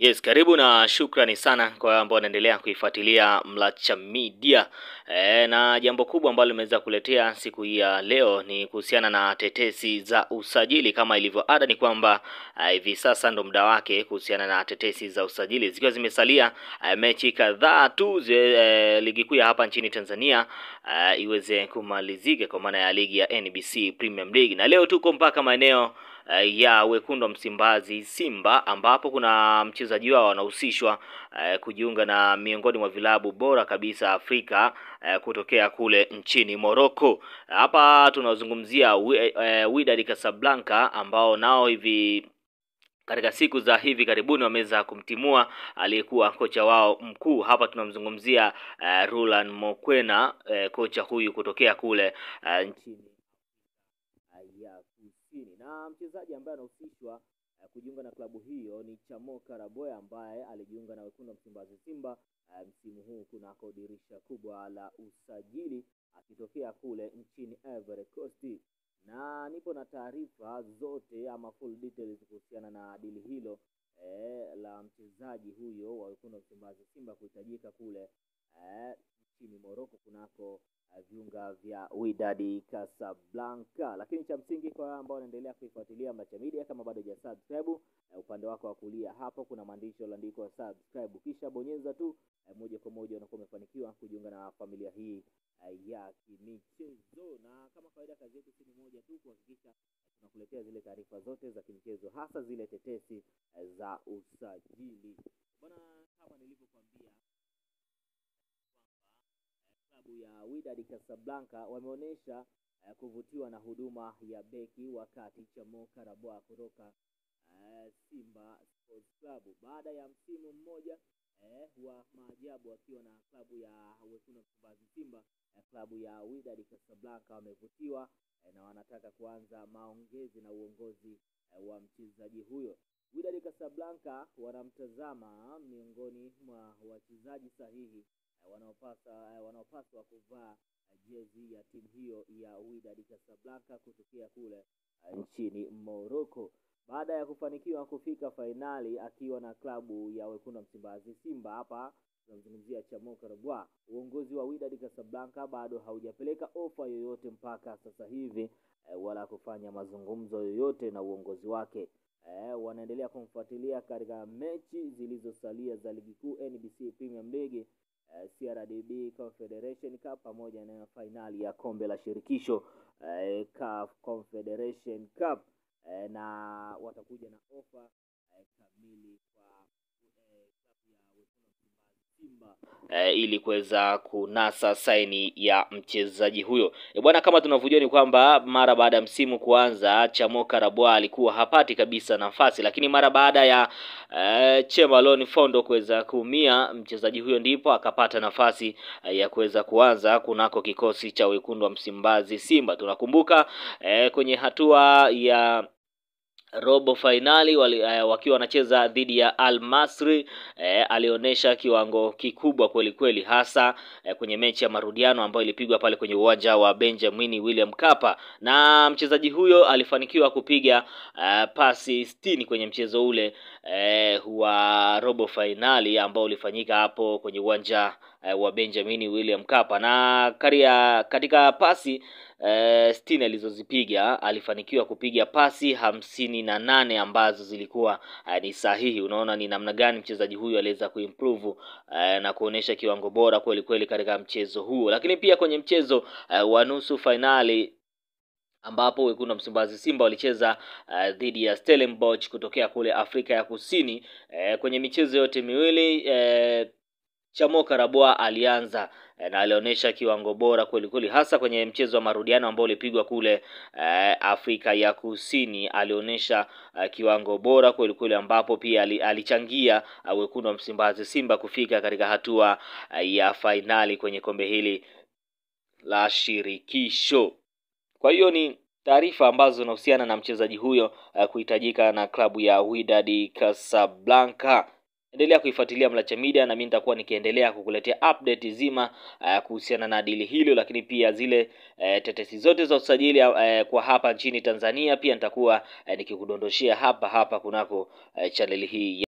Yes, karibu na shukrani sana kwa ambao wanaendelea kuifuatilia Mlacha Media. Na jambo kubwa ambalo limeweza kuletea siku hii ya leo ni kuhusiana na tetesi za usajili. Kama ilivyo ada ni kwamba hivi sasa ndo muda wake kuhusiana na tetesi za usajili, zikiwa zimesalia mechi kadhaa tu ligi kuu ya hapa nchini Tanzania iweze kumalizika, kwa maana ya ligi ya NBC Premium League, na leo tuko mpaka maeneo ya wekundu wa Msimbazi Simba, ambapo kuna mchezaji wao wanahusishwa kujiunga na miongoni mwa vilabu bora kabisa Afrika kutokea kule nchini Morocco. Hapa tunazungumzia Wydad Casablanca, ambao nao hivi katika siku za hivi karibuni wameweza kumtimua aliyekuwa kocha wao mkuu. Hapa tunamzungumzia Roland Mokwena, kocha huyu kutokea kule nchini ya Kusini, na mchezaji ambaye anahusishwa kujiunga na klabu hiyo ni Chamoka Raboya, ambaye alijiunga na wekundu wa Msimbazi Simba msimu huu kunako dirisha kubwa la usajili akitokea kule nchini Ivory Coast. Na nipo na taarifa zote ama full details kuhusiana na dili hilo la mchezaji huyo wa wekundu wa Msimbazi Simba kuhitajika kule nchini Morocco kunako viunga vya Wydad Casablanca. Lakini cha msingi kwa ambao wanaendelea kuifuatilia Mlacha Media, kama bado hujasubscribe, upande wako wa kulia hapo kuna maandishi yaliyoandikwa subscribe, kisha bonyeza tu moja kwa moja unakuwa umefanikiwa kujiunga na familia hii ya kimichezo. Na kama kawaida kazi yetu ni moja tu, kuhakikisha tunakuletea zile taarifa zote za kimichezo, hasa zile tetesi za usajili. Bwana, kama nilivyokuambia, klabu ya Wydad Casablanca wameonyesha kuvutiwa na huduma ya beki wakati Chamoka Raboya kutoka Simba Sports Club baada ya msimu mmoja wa maajabu akiwa na klabu ya wekundu wa Msimbazi Simba. Klabu ya Wydad Casablanca wamevutiwa na wanataka kuanza maongezi na uongozi wa mchezaji huyo. Wydad Casablanca wanamtazama miongoni mwa wachezaji sahihi wanaopaswa kuvaa jezi ya timu hiyo ya Wydad Casablanca kutokea kule nchini Morocco. Baada ya kufanikiwa kufika fainali akiwa na klabu ya wekundu wa Msimbazi Simba, hapa tunazungumzia Chamoka Raboya, uongozi wa Wydad Casablanca bado haujapeleka ofa yoyote mpaka sasa hivi wala kufanya mazungumzo yoyote na uongozi wake. Wanaendelea kumfuatilia katika mechi zilizosalia za ligi kuu NBC Premium League, CRDB Confederation Cup pamoja na finali ya kombe la shirikisho CAF Confederation Cup, na watakuja na ofa kamili kwa klabu ya wekundu wa Msimbazi Simba ili kuweza kunasa saini ya mchezaji huyo. Bwana, kama tunavyojua ni kwamba mara baada ya msimu kuanza Chamoka Raboya alikuwa hapati kabisa nafasi, lakini mara baada ya Chemalon Fondo kuweza kuumia mchezaji huyo ndipo akapata nafasi ya kuweza kuanza kunako kikosi cha wekundu wa Msimbazi Simba. Tunakumbuka kwenye hatua ya robo finali wakiwa wanacheza dhidi ya Al Masry, alionyesha kiwango kikubwa kweli kweli, hasa kwenye mechi ya marudiano ambayo ilipigwa pale kwenye uwanja wa Benjamin William Mkapa, na mchezaji huyo alifanikiwa kupiga pasi 60 kwenye mchezo ule wa robo finali ambao ulifanyika hapo kwenye uwanja wa Benjamin William Mkapa, na katika pasi 60 alizozipiga alifanikiwa kupiga pasi 58 ambazo zilikuwa ni sahihi. Unaona ni namna gani mchezaji huyu aliweza kuimprove na kuonesha kiwango bora kweli kweli katika mchezo huo. Lakini pia kwenye mchezo wa nusu finali ambapo wekundu wa Msimbazi Simba walicheza dhidi ya Stellenbosch kutokea kule Afrika ya Kusini, kwenye michezo yote miwili Chamoka Raboya alianza na alionyesha kiwango bora kweli kweli, hasa kwenye mchezo wa marudiano ambao ulipigwa kule Afrika ya Kusini. Alionyesha kiwango bora kweli kweli, ambapo pia alichangia wekundu wa Msimbazi Simba kufika katika hatua ya finali kwenye kombe hili la shirikisho. Kwa hiyo ni taarifa ambazo zinahusiana na mchezaji huyo kuhitajika na klabu ya Wydad Casablanca. Endelea kuifuatilia Mlacha Media na mimi nitakuwa nikiendelea kukuletea update zima kuhusiana na dili hilo, lakini pia zile tetesi zote za usajili kwa hapa nchini Tanzania pia nitakuwa nikikudondoshia hapa kunako channel hii.